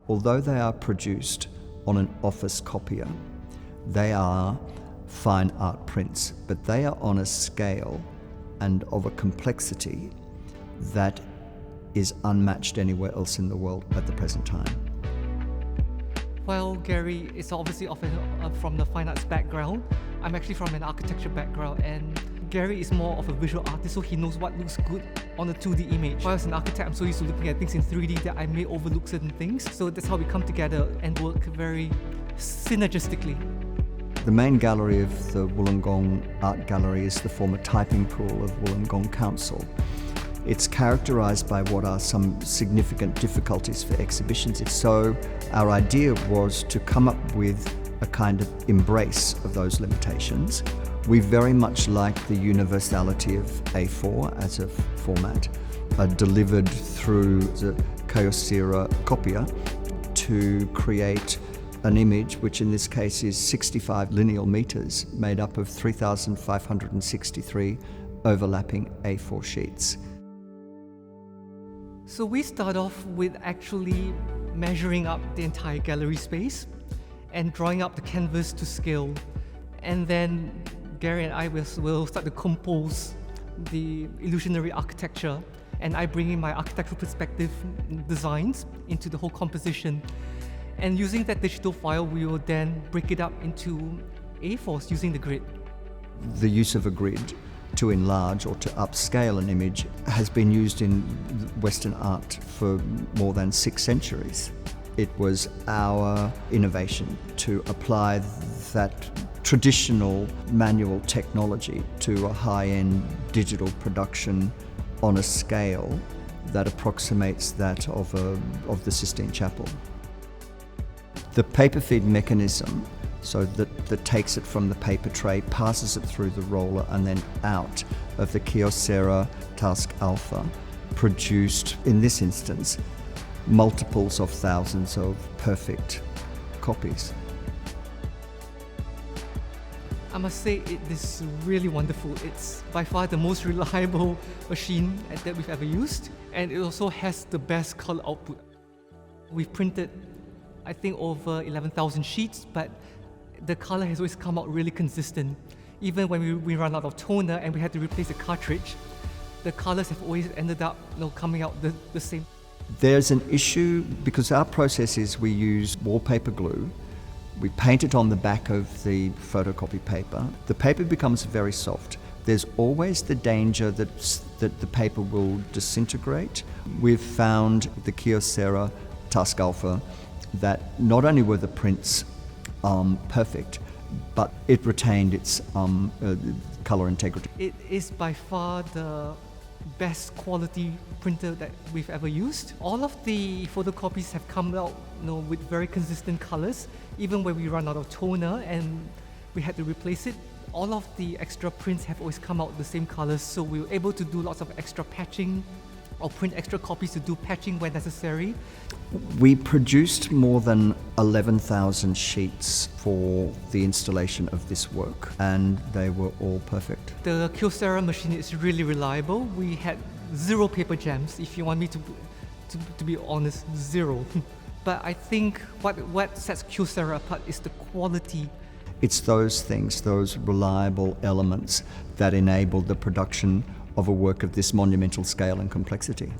Although they are produced on an office copier, they are fine art prints, but they are on a scale and of a complexity that is unmatched anywhere else in the world at the present time. While Gary is obviously from the fine arts background, I'm actually from an architecture background, and Gary is more of a visual artist, so he knows what looks good on a 2D image. While as an architect, I'm so used to looking at things in 3D that I may overlook certain things. So that's how we come together and work very synergistically. The main gallery of the Wollongong Art Gallery is the former typing pool of Wollongong Council. It's characterised by what are some significant difficulties for exhibitions. So our idea was to come up with a kind of embrace of those limitations. We very much like the universality of A4 as a format, delivered through the Kyocera copier to create an image, which in this case is 65 lineal meters, made up of 3,563 overlapping A4 sheets. So we start off with actually measuring up the entire gallery space and drawing up the canvas to scale. And then Gary and I will start to compose the illusionary architecture, and I bring in my architectural perspective designs into the whole composition. And using that digital file, we will then break it up into A4s using the grid. The use of a grid to enlarge or to upscale an image has been used in Western art for more than 6 centuries. It was our innovation to apply that traditional manual technology to a high-end digital production on a scale that approximates that of the Sistine Chapel. The paper feed mechanism, so that takes it from the paper tray, passes it through the roller and then out of the Kyocera TASKalfa, produced, in this instance, multiples of thousands of perfect copies. I must say it is really wonderful. It's by far the most reliable machine that we've ever used, and it also has the best color output. We've printed, I think, over 11,000 sheets, but the color has always come out really consistent. Even when we run out of toner and we had to replace the cartridge, the colors have always ended up coming out the same. There's an issue because our process is we use wallpaper glue. We paint it on the back of the photocopy paper. The paper becomes very soft. There's always the danger that the paper will disintegrate. We've found the Kyocera TASKalfa that not only were the prints perfect, but it retained its color integrity. It is by far the best quality printer that we've ever used. All of the photocopies have come out with very consistent colors. Even when we run out of toner and we had to replace it, all of the extra prints have always come out the same colors, so we were able to do lots of extra patching or print extra copies to do patching when necessary. We produced more than 11,000 sheets for the installation of this work, and they were all perfect. The Kyocera machine is really reliable. We had 0 paper jams, if you want me to be honest, 0. But I think what sets Kyocera apart is the quality. It's those things, those reliable elements that enable the production of a work of this monumental scale and complexity.